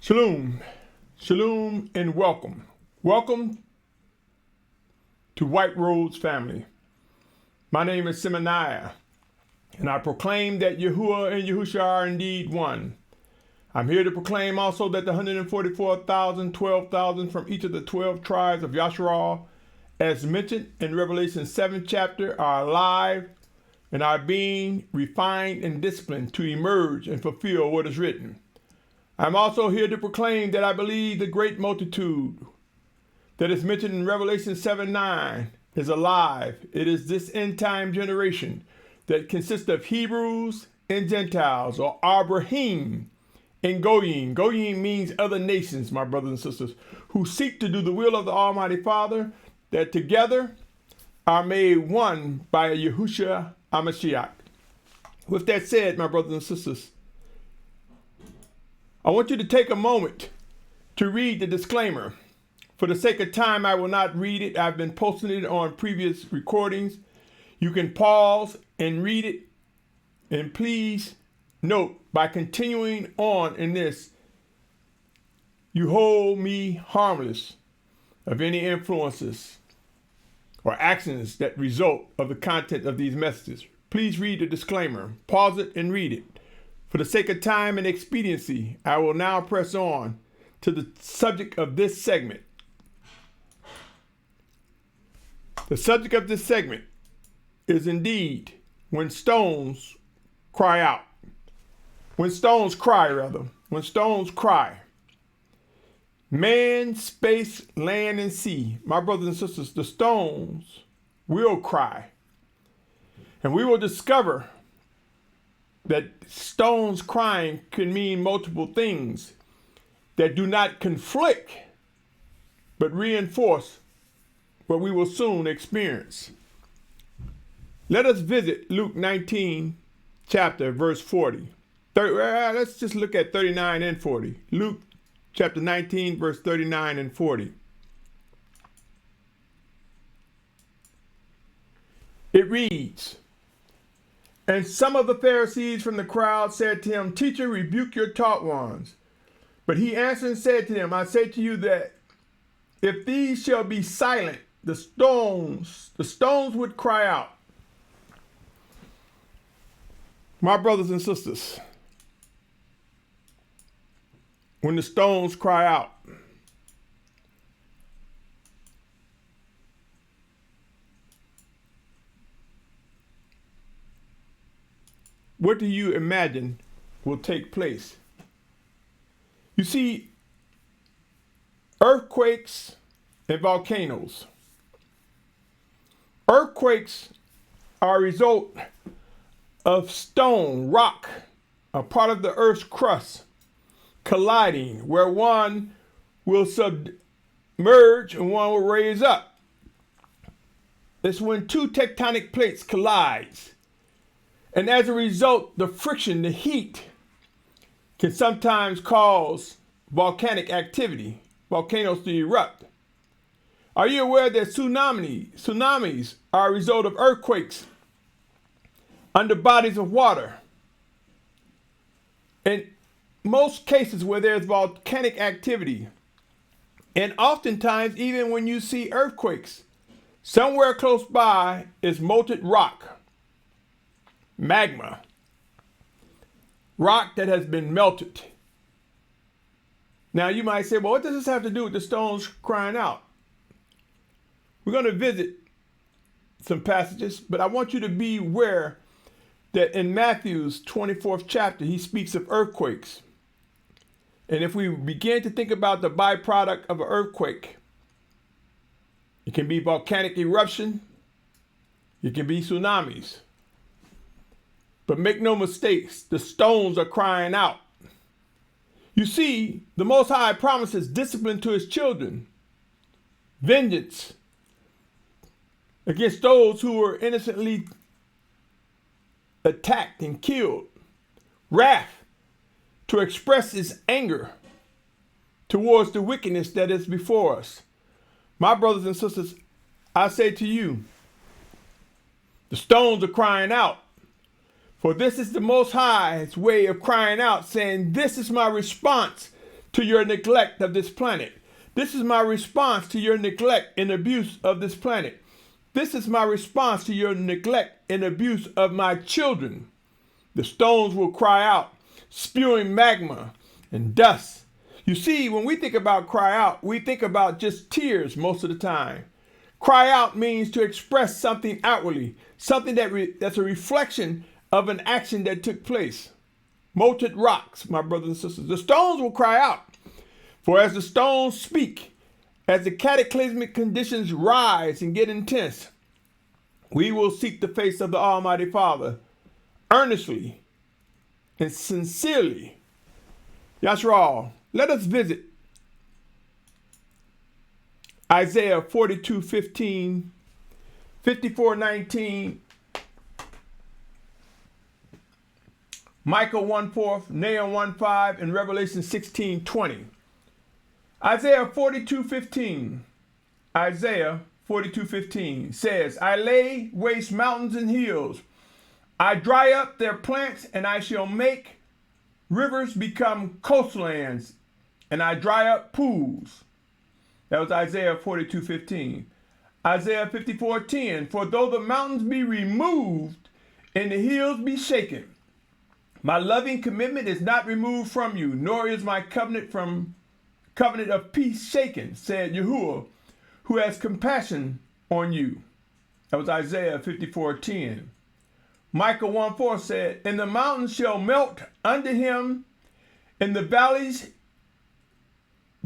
Shalom, shalom, and welcome. Welcome to White Roads family. My name is Symmanayah, and I proclaim that Yahuah and Yahusha are indeed one. I'm here to proclaim also that the 144,000, 12,000 from each of the 12 tribes of Yashar'al, as mentioned in Revelation 7 chapter, are alive and are being refined and disciplined to emerge and fulfill what is written. I'm also here to proclaim that I believe the great multitude that is mentioned in Revelation 7:9 is alive. It is this end time generation that consists of Hebrews and Gentiles, or Abrahym and Goym. Goym means other nations, my brothers and sisters, who seek to do the will of the Almighty Father, that together are made one by Yahusha Mashyach. With that said, my brothers and sisters, I want you to take a moment to read the disclaimer. For the sake of time, I will not read it. I've been posting it on previous recordings. You can pause and read it. And please note, by continuing on in this, you hold me harmless of any influences or actions that result of the content of these messages. Please read the disclaimer. Pause it and read it. For the sake of time and expediency, I will now press on to the subject of this segment. The subject of this segment is indeed when stones cry out. When stones cry, rather. When stones cry. Man, space, land, and sea. My brothers and sisters, the stones will cry. And we will discover that stones crying can mean multiple things that do not conflict, but reinforce what we will soon experience. Let us visit Luke 19, chapter, verse 40. Let's just look at 39 and 40. Luke chapter 19, verse 39 and 40. It reads, "And some of the Pharisees from the crowd said to him, 'Teacher, rebuke your taught ones.' But he answered and said to them, 'I say to you that if these shall be silent, the stones would cry out.'" My brothers and sisters, when the stones cry out, what do you imagine will take place? You see, earthquakes and volcanoes. Earthquakes are a result of stone, rock, a part of the earth's crust, colliding, where one will submerge and one will raise up. It's when two tectonic plates collide. And as a result, the friction, the heat, can sometimes cause volcanic activity, volcanoes to erupt. Are you aware that tsunamis are a result of earthquakes under bodies of water? In most cases where there's volcanic activity, and oftentimes even when you see earthquakes, somewhere close by is molten rock. Magma, rock that has been melted. Now you might say, well, what does this have to do with the stones crying out? We're going to visit some passages, but I want you to be aware that in Matthew's 24th chapter, he speaks of earthquakes. And if we begin to think about the byproduct of an earthquake, it can be volcanic eruption, it can be tsunamis. But make no mistakes, the stones are crying out. You see, the Most High promises discipline to his children, vengeance against those who were innocently attacked and killed, wrath to express his anger towards the wickedness that is before us. My brothers and sisters, I say to you, the stones are crying out. For this is the Most High's way of crying out, saying, this is my response to your neglect of this planet. This is my response to your neglect and abuse of this planet. This is my response to your neglect and abuse of my children. The stones will cry out, spewing magma and dust. You see, when we think about cry out, we think about just tears most of the time. Cry out means to express something outwardly, something that's a reflection of an action that took place. Molten rocks, my brothers and sisters. The stones will cry out. For as the stones speak, as the cataclysmic conditions rise and get intense, we will seek the face of the Almighty Father earnestly and sincerely. Yashar'al, let us visit Isaiah 42:15, 54:19, Micah 1:4, Nahum 1:5, and Revelation 16:20. Isaiah 42:15. Isaiah 42:15 says, I lay waste mountains and hills. I dry up their plants, and I shall make rivers become coastlands, and I dry up pools. That was Isaiah 42:15. Isaiah 54:10. For though the mountains be removed and the hills be shaken, my loving commitment is not removed from you, nor is my covenant of peace shaken, said Yahuah, who has compassion on you. That was Isaiah 54:10. Micah 1:4 said, and the mountains shall melt under him, and the valleys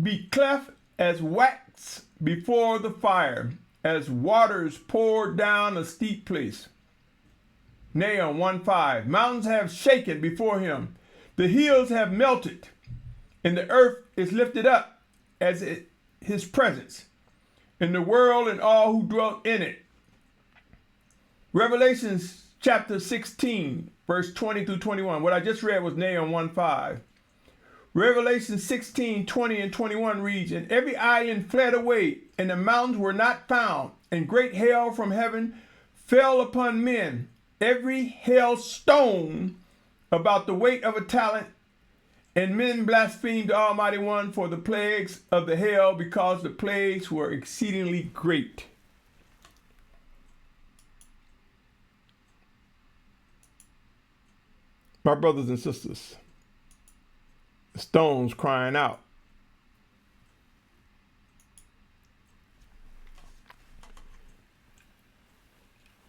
be cleft as wax before the fire, as waters poured down a steep place. Nahum 1:5. Mountains have shaken before him, the hills have melted, and the earth is lifted up as his presence, and the world and all who dwell in it. Revelation chapter 16, verse 20 through 21. What I just read was Nahum 1:5. Revelation 16, 20 and 21 reads, and every island fled away, and the mountains were not found, and great hail from heaven fell upon men, every hailstone about the weight of a talent, and men blasphemed the Almighty One for the plagues of the hail, because the plagues were exceedingly great. My brothers and sisters, the stones crying out.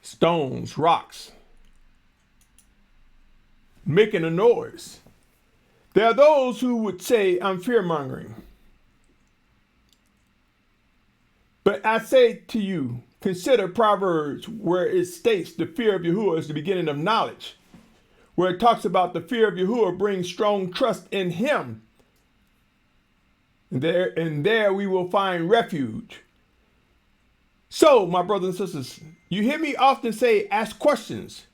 Stones, rocks, making a noise. There are those who would say I'm fear-mongering. But I say to you, consider Proverbs, where it states the fear of Yahuah is the beginning of knowledge, where it talks about the fear of Yahuah brings strong trust in him. And there we will find refuge. So, my brothers and sisters, you hear me often say, ask questions.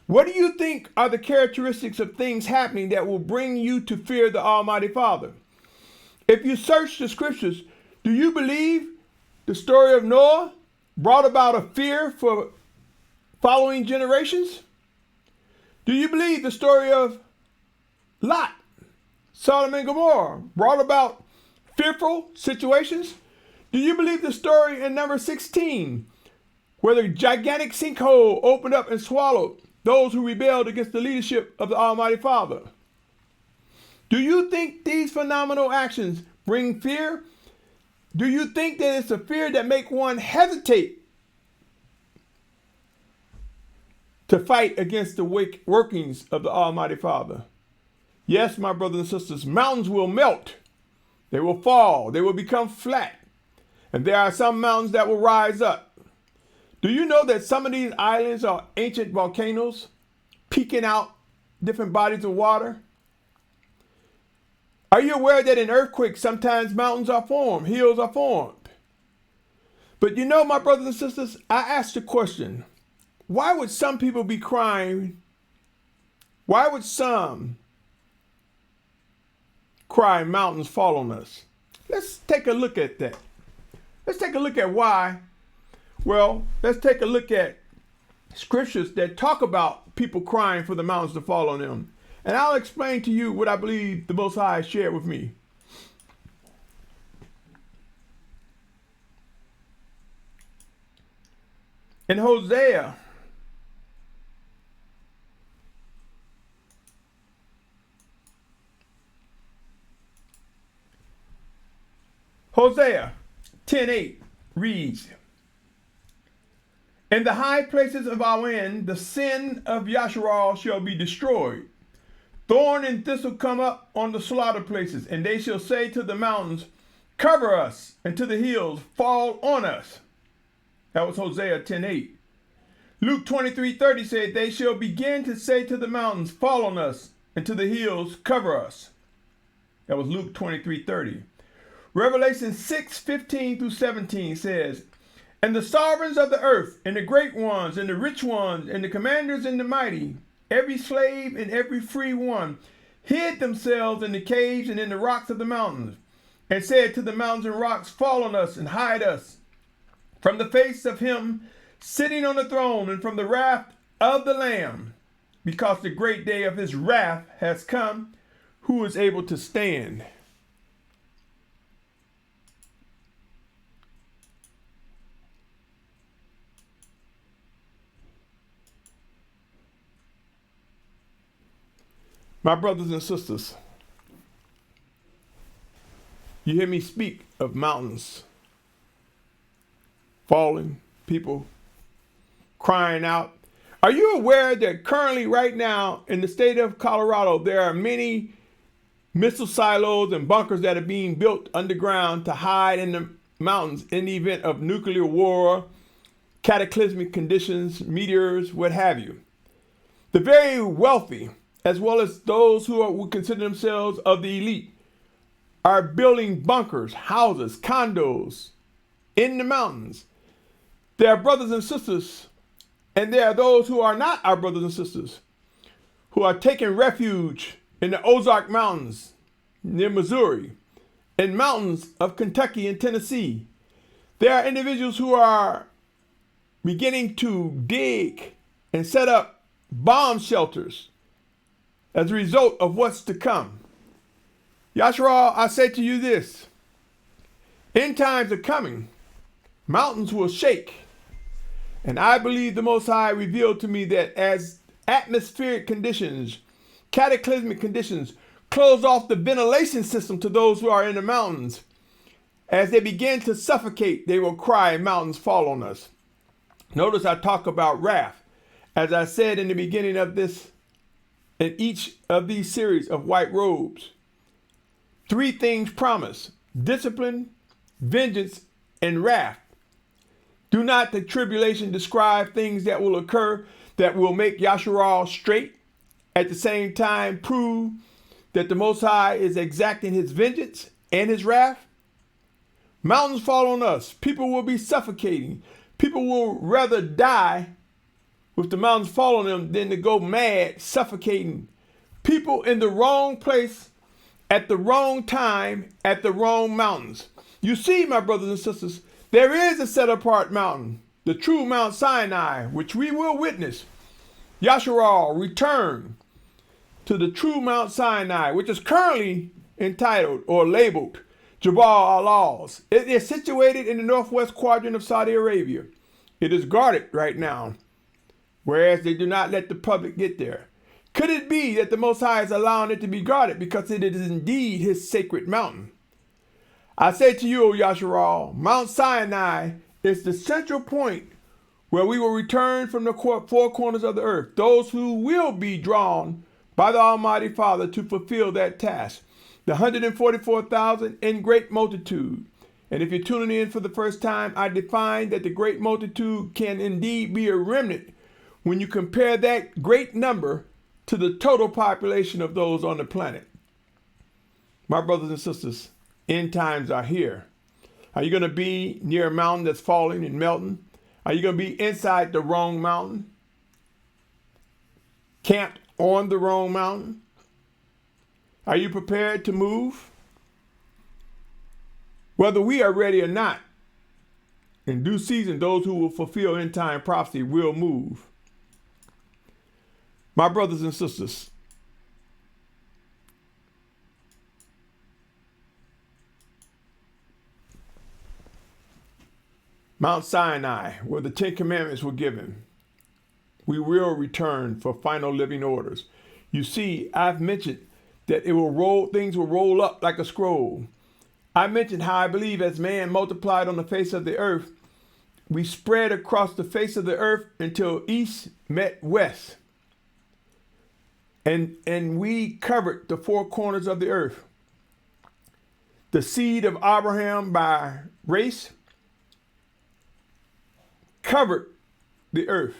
What do you think are the characteristics of things happening that will bring you to fear the Almighty Father? If you search the scriptures, do you believe the story of Noah brought about a fear for following generations? Do you believe the story of Lot, Sodom and Gomorrah brought about fearful situations? Do you believe the story in number 16, where the gigantic sinkhole opened up and swallowed those who rebelled against the leadership of the Almighty Father? Do you think these phenomenal actions bring fear? Do you think that it's a fear that makes one hesitate to fight against the workings of the Almighty Father? Yes, my brothers and sisters, mountains will melt. They will fall. They will become flat. And there are some mountains that will rise up. Do you know that some of these islands are ancient volcanoes peeking out different bodies of water? Are you aware that in earthquakes, sometimes mountains are formed, hills are formed? But you know, my brothers and sisters, I asked the question, why would some people be crying? Why would some cry mountains fall on us? Let's take a look at that. Let's take a look at why. Well, let's take a look at scriptures that talk about people crying for the mountains to fall on them. And I'll explain to you what I believe the Most High shared with me. In Hosea, Hosea 10:8 reads, "In the high places of our land, the sin of Yashar'al shall be destroyed. Thorn and thistle come up on the slaughter places, and they shall say to the mountains, cover us, and to the hills, fall on us." That was Hosea 10:8. Luke 23:30 said, "They shall begin to say to the mountains, fall on us, and to the hills, cover us." That was Luke 23:30. Revelation 6:15 through 17 says, "And the sovereigns of the earth, and the great ones, and the rich ones, and the commanders and the mighty, every slave and every free one, hid themselves in the caves and in the rocks of the mountains, and said to the mountains and rocks, fall on us and hide us from the face of him sitting on the throne and from the wrath of the Lamb, because the great day of his wrath has come. Who is able to stand?" My brothers and sisters, you hear me speak of mountains falling, people crying out. Are you aware that currently right now in the state of Colorado, there are many missile silos and bunkers that are being built underground to hide in the mountains in the event of nuclear war, cataclysmic conditions, meteors, what have you? The very wealthy, as well as those who would consider themselves of the elite, are building bunkers, houses, condos in the mountains. There are brothers and sisters, and there are those who are not our brothers and sisters, who are taking refuge in the Ozark Mountains near Missouri, in mountains of Kentucky and Tennessee. There are individuals who are beginning to dig and set up bomb shelters as a result of what's to come. Yashar'al, I say to you this: end times are coming. Mountains will shake. And I believe the Most High revealed to me that as atmospheric conditions, cataclysmic conditions, close off the ventilation system to those who are in the mountains, as they begin to suffocate, they will cry, mountains fall on us. Notice I talk about wrath. As I said in the beginning of this, in each of these series of white robes, three things promise: discipline, vengeance, and wrath. Do not the tribulation describe things that will occur that will make Yashar'al straight, at the same time prove that the Most High is exacting his vengeance and his wrath? Mountains fall on us. People will be suffocating. People will rather die with the mountains falling on them than to go mad, suffocating. People in the wrong place at the wrong time at the wrong mountains. You see, my brothers and sisters, there is a set-apart mountain, the true Mount Sinai, which we will witness. Yashar'al return to the true Mount Sinai, which is currently entitled or labeled Jabal al-Lawz. It is situated in the northwest quadrant of Saudi Arabia. It is guarded right now, whereas they do not let the public get there. Could it be that the Most High is allowing it to be guarded because it is indeed his sacred mountain? I say to you, O Yashar'al, Mount Sinai is the central point where we will return from the four corners of the earth, those who will be drawn by the Almighty Father to fulfill that task. The 144,000 in great multitude. And if you're tuning in for the first time, I define that the great multitude can indeed be a remnant when you compare that great number to the total population of those on the planet. My brothers and sisters, end times are here. Are you going to be near a mountain that's falling and melting? Are you going to be inside the wrong mountain? Camped on the wrong mountain? Are you prepared to move? Whether we are ready or not, in due season, those who will fulfill end time prophecy will move. My brothers and sisters, Mount Sinai, where the Ten Commandments were given, we will return for final living orders. You see, I've mentioned that things will roll up like a scroll. I mentioned how I believe as man multiplied on the face of the earth, we spread across the face of the earth until east met west. And we covered the four corners of the earth. The seed of Abraham by race covered the earth.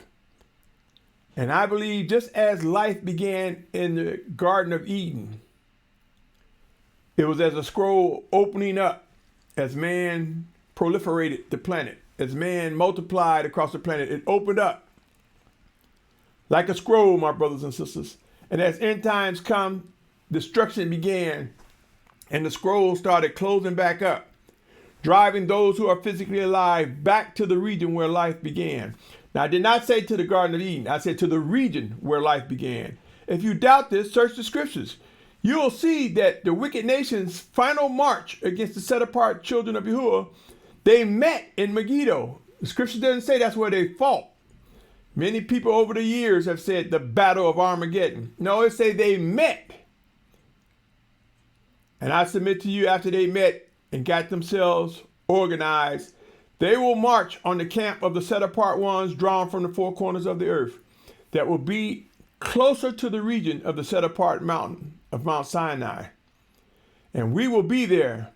And I believe just as life began in the Garden of Eden, it was as a scroll opening up as man proliferated the planet, as man multiplied across the planet. It opened up like a scroll, my brothers and sisters. And as end times come, destruction began, and the scroll started closing back up, driving those who are physically alive back to the region where life began. Now, I did not say to the Garden of Eden. I said to the region where life began. If you doubt this, search the scriptures. You'll see that the wicked nation's final march against the set-apart children of Yahuah, they met in Megiddo. The scripture doesn't say that's where they fought. Many people over the years have said the Battle of Armageddon. No, it say they met. And I submit to you, after they met and got themselves organized, they will march on the camp of the set-apart ones drawn from the four corners of the earth that will be closer to the region of the set-apart mountain of Mount Sinai. And we will be there,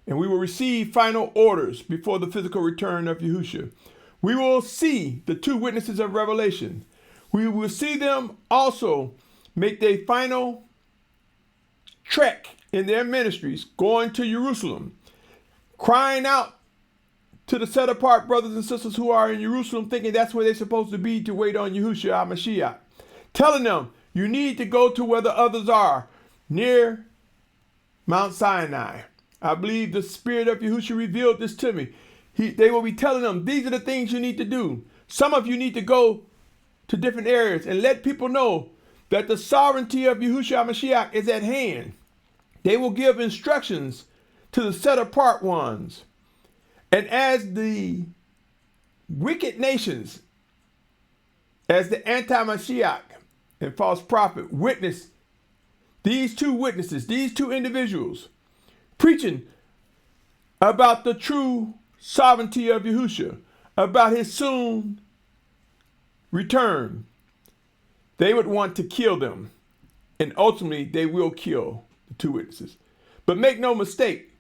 and we will receive final orders before the physical return of Yahusha. We will see the two witnesses of Revelation. We will see them also make their final trek in their ministries, going to Jerusalem, crying out to the set-apart brothers and sisters who are in Jerusalem, thinking that's where they're supposed to be to wait on Yahusha, our Mashyach, telling them, you need to go to where the others are, near Mount Sinai. I believe the Spirit of Yahusha revealed this to me. They will be telling them, these are the things you need to do. Some of you need to go to different areas and let people know that the sovereignty of Yahusha Mashyach is at hand. They will give instructions to the set-apart ones. And as the wicked nations, as the anti-Mashyach and false prophet witness, these two witnesses, these two individuals, preaching about the true sovereignty of Yahusha, about his soon return, they would want to kill them. And ultimately, they will kill the two witnesses. But make no mistake,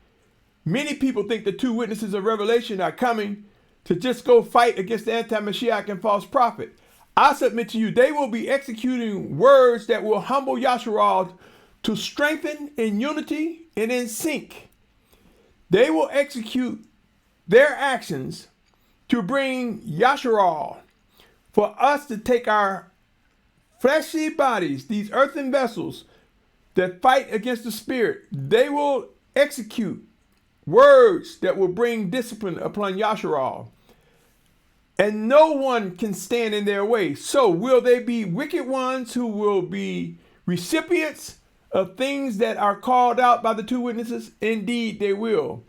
many people think the two witnesses of Revelation are coming to just go fight against the anti-Mashyach and false prophet. I submit to you, they will be executing words that will humble Yashar'al to strengthen in unity and in sync. They will execute their actions to bring Yashar'al, for us to take our fleshly bodies, these earthen vessels that fight against the spirit. They will execute words that will bring discipline upon Yashar'al, and no one can stand in their way. So will they be wicked ones who will be recipients of things that are called out by the two witnesses? Indeed, they will.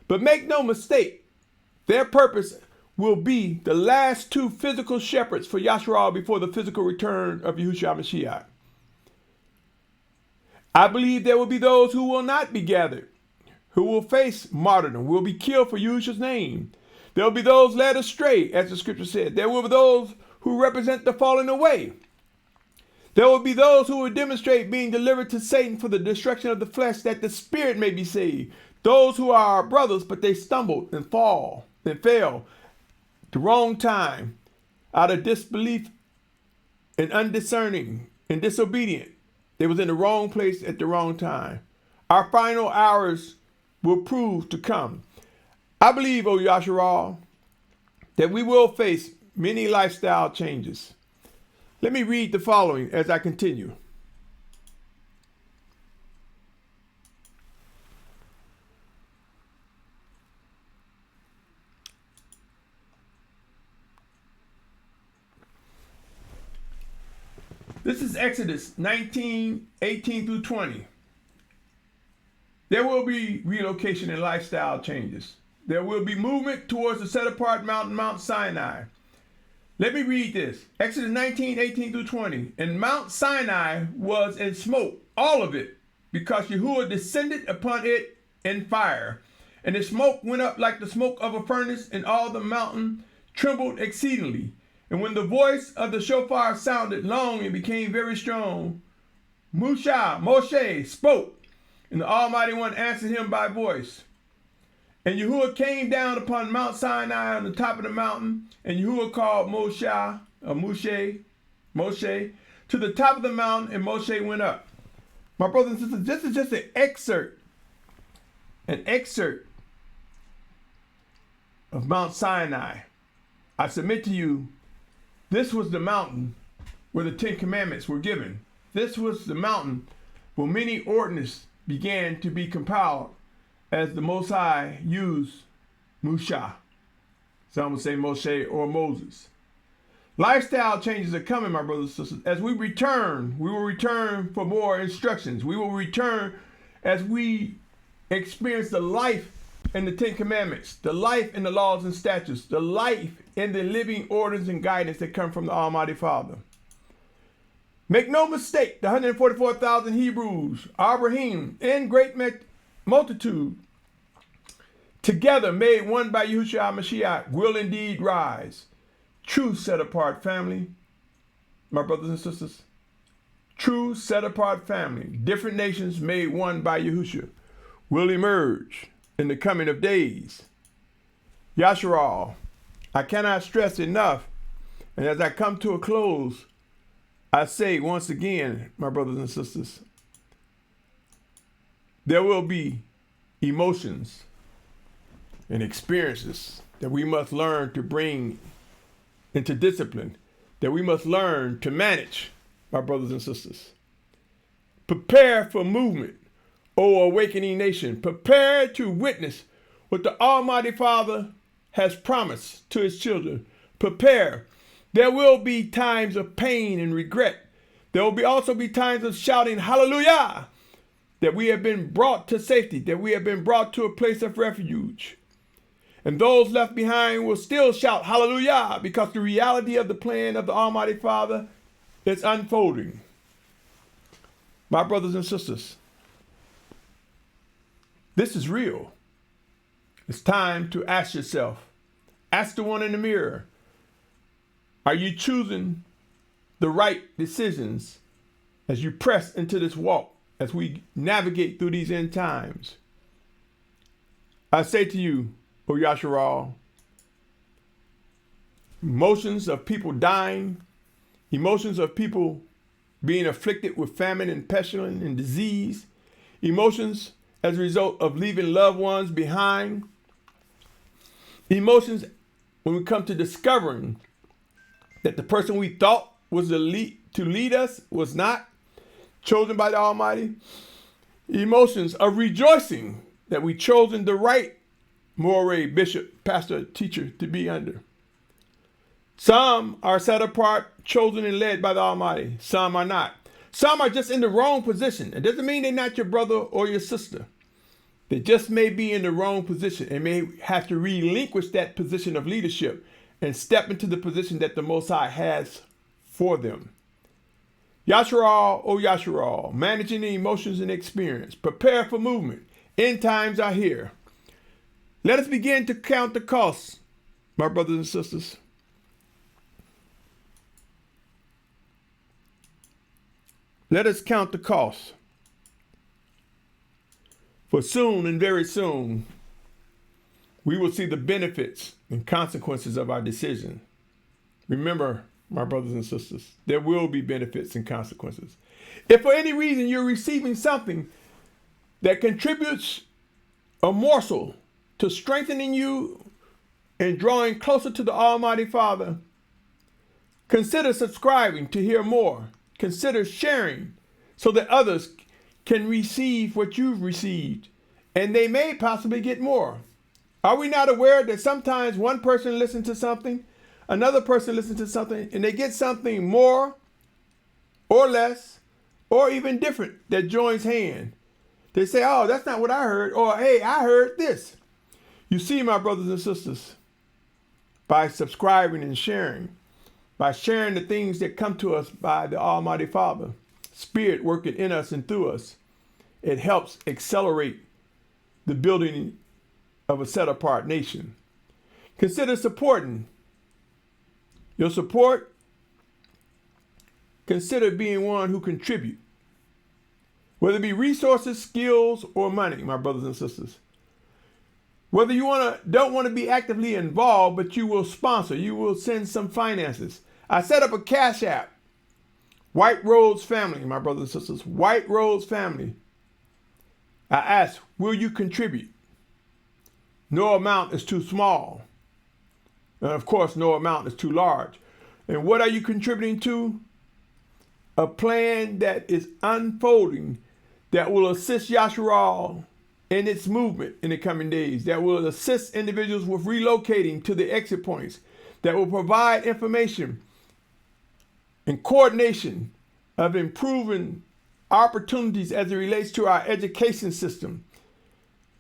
But make no mistake, their purpose will be the last two physical shepherds for Yashar'al before the physical return of Yahushua Mashiach. I believe there will be those who will not be gathered, who will face martyrdom, will be killed for Yahushua's name. There will be those led astray, as the scripture said. There will be those who represent the falling away. There will be those who will demonstrate being delivered to Satan for the destruction of the flesh, that the spirit may be saved. Those who are our brothers, but they stumbled and fell at the wrong time, out of disbelief and undiscerning and disobedient. They was in the wrong place at the wrong time. Our final hours will prove to come. I believe, O Yashar'al, that we will face many lifestyle changes. Let me read the following as I continue. This is Exodus 19:18 through 20. There will be relocation and lifestyle changes. there will be movement towards the set-apart mountain, Mount Sinai. Let me read this. Exodus 19:18-20. And Mount Sinai was in smoke, all of it, because Yahuah descended upon it in fire. And the smoke went up like the smoke of a furnace, and all the mountain trembled exceedingly. And when the voice of the shofar sounded long and became very strong, Moshe spoke, and the Almighty One answered him by voice. And Yahuah came down upon Mount Sinai on the top of the mountain, and Yahuah called Moshe to the top of the mountain, and Moshe went up. My brothers and sisters, this is just an excerpt of Mount Sinai. I submit to you, this was the mountain where the Ten Commandments were given. This was the mountain where many ordinances began to be compiled as the Most High used Musha. Some would say Moshe or Moses. Lifestyle changes are coming, my brothers and sisters. As we return, we will return for more instructions. We will return as we experience the life in the Ten Commandments, the life in the laws and statutes, the life in the living orders and guidance that come from the Almighty Father. Make no mistake, the 144,000 Hebrews, Abrahym, in great multitude, together made one by Yahusha Mashyach, will indeed rise. True set-apart family, my brothers and sisters. True set-apart family, different nations made one by Yahusha, will emerge in the coming of days. Yashar'al, I cannot stress enough, and as I come to a close, I say once again, my brothers and sisters, there will be emotions and experiences that we must learn to bring into discipline, that we must learn to manage, my brothers and sisters. Prepare for movement, O awakening nation. Prepare to witness what the Almighty Father has promised to his children. Prepare. There will be times of pain and regret. There will also be times of shouting, hallelujah, that we have been brought to safety, that we have been brought to a place of refuge. And those left behind will still shout hallelujah, because the reality of the plan of the Almighty Father is unfolding. My brothers and sisters, this is real. It's time to ask yourself, ask the one in the mirror, are you choosing the right decisions as you press into this walk, as we navigate through these end times? I say to you, O Yashar'al, emotions of people dying, emotions of people being afflicted with famine and pestilence and disease, emotions as a result of leaving loved ones behind, emotions when we come to discovering that the person we thought was to lead us was not chosen by the Almighty, emotions of rejoicing that we chosen the right moray, bishop, pastor, teacher to be under. Some are set apart, chosen and led by the Almighty. Some are not. Some are just in the wrong position. It doesn't mean they're not your brother or your sister. They just may be in the wrong position and may have to relinquish that position of leadership and step into the position that the Most High has for them. Yashar'al, O Yashar'al, managing the emotions and experience. Prepare for movement. End times are here. Let us begin to count the costs, my brothers and sisters. Let us count the costs. For soon and very soon, we will see the benefits and consequences of our decision. Remember, my brothers and sisters, there will be benefits and consequences. If for any reason you're receiving something that contributes a morsel to strengthening you and drawing closer to the Almighty Father, consider subscribing to hear more. Consider sharing so that others can receive what you've received, and they may possibly get more. Are we not aware that sometimes one person listens to something, another person listens to something, and they get something more or less or even different that joins hand? They say, oh, that's not what I heard, or hey, I heard this. You see, my brothers and sisters, by subscribing and sharing, by sharing the things that come to us by the Almighty Father, Spirit working in us and through us, it helps accelerate the building of a set-apart nation. Consider supporting. Your support, consider being one who contribute, whether it be resources, skills, or money, my brothers and sisters. Whether you don't want to be actively involved, but you will sponsor, you will send some finances. I set up a Cash App, White Rose Family, my brothers and sisters, White Rose Family. I ask, will you contribute? No amount is too small. And of course, no amount is too large. And what are you contributing to? A plan that is unfolding that will assist Yashar'al in its movement in the coming days, that will assist individuals with relocating to the exit points, that will provide information and coordination of improving opportunities as it relates to our education system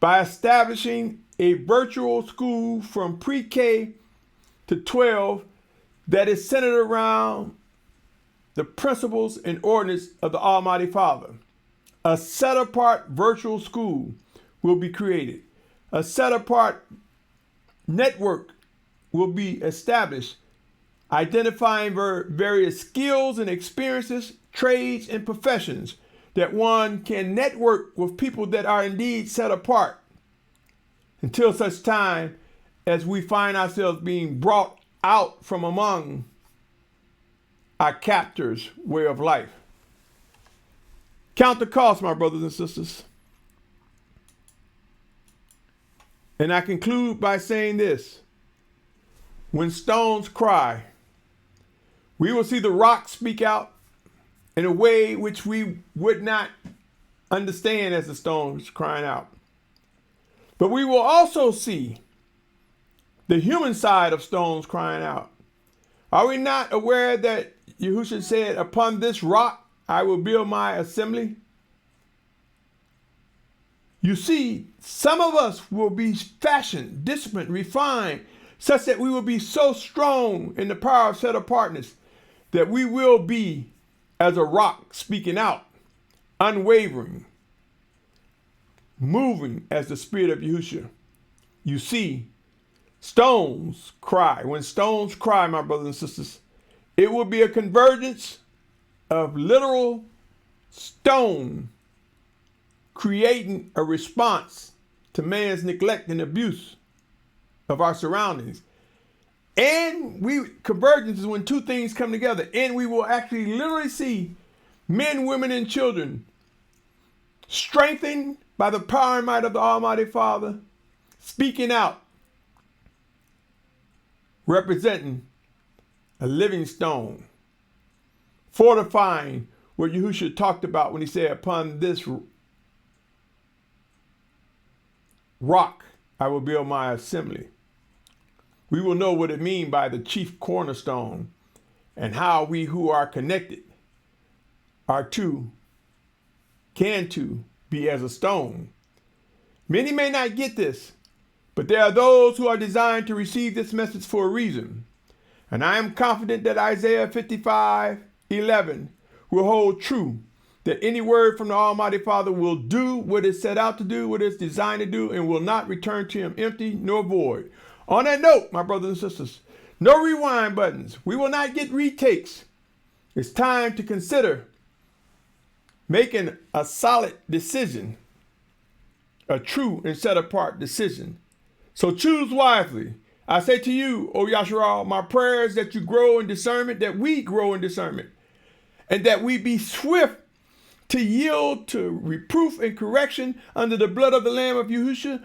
by establishing a virtual school from pre-K to 12 that is centered around the principles and ordinance of the Almighty Father. A set-apart virtual school will be created. A set-apart network will be established, identifying various skills and experiences, trades, and professions that one can network with people that are indeed set apart until such time as we find ourselves being brought out from among our captors' way of life. Count the cost, my brothers and sisters. And I conclude by saying this. When stones cry, we will see the rocks speak out in a way which we would not understand as the stones crying out. But we will also see the human side of stones crying out. Are we not aware that Yahusha said, upon this rock I will build my assembly? You see, some of us will be fashioned, disciplined, refined, such that we will be so strong in the power of set-apartness that we will be as a rock speaking out, unwavering, moving as the Spirit of Yahusha. You see, stones cry. When stones cry, my brothers and sisters, it will be a convergence of literal stone creating a response to man's neglect and abuse of our surroundings. And convergence is when two things come together, and we will actually literally see men, women, and children strengthened by the power and might of the Almighty Father, speaking out, representing a living stone, fortifying what Yahusha talked about when he said, upon this rock I will build my assembly. We will know what it means by the chief cornerstone and how we who are connected can be as a stone. Many may not get this, but there are those who are designed to receive this message for a reason. And I am confident that Isaiah 55:11 will hold true, that any word from the Almighty Father will do what it's set out to do, what it's designed to do, and will not return to him empty nor void. On that note, my brothers and sisters, no rewind buttons. We will not get retakes. It's time to consider making a solid decision, a true and set apart decision. So choose wisely. I say to you, O Yashar'al, my prayer is that you grow in discernment, that we grow in discernment, and that we be swift to yield to reproof and correction under the blood of the Lamb of Yahusha,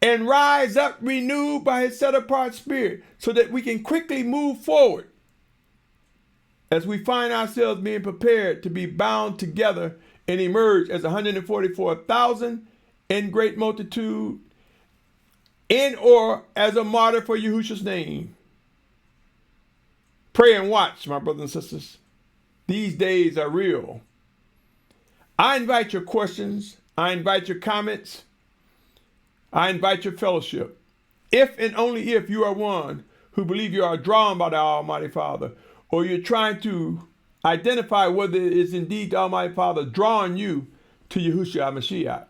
and rise up renewed by his set-apart spirit, so that we can quickly move forward as we find ourselves being prepared to be bound together and emerge as 144,000 in great multitude, in or as a martyr for Yahusha's name. Pray and watch, my brothers and sisters. These days are real. I invite your questions. I invite your comments. I invite your fellowship. If and only if you are one who believe you are drawn by the Almighty Father, or you're trying to identify whether it is indeed the Almighty Father drawing you to Yahusha Mashyach.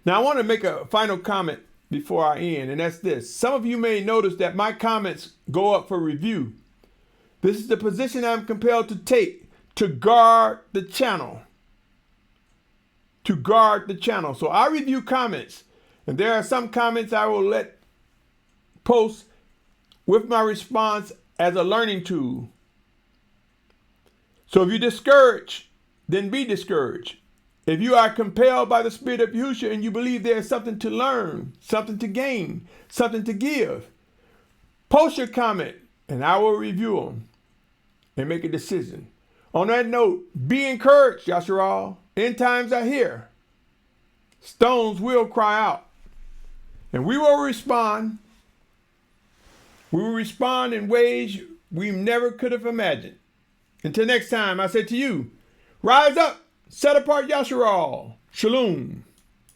Now I want to make a final comment before I end, and that's this. Some of you may notice that my comments go up for review. This is the position I'm compelled to take to guard the channel. To guard the channel. So I review comments, and there are some comments I will let post with my response as a learning tool. So if you're discouraged, then be discouraged. If you are compelled by the Spirit of Yahusha and you believe there is something to learn, something to gain, something to give, post your comment and I will review them and make a decision. On that note, be encouraged, Yashar'al. End times are here. Stones will cry out. And we will respond. We will respond in ways we never could have imagined. Until next time, I say to you, rise up, set apart Yashar'al. Shalom.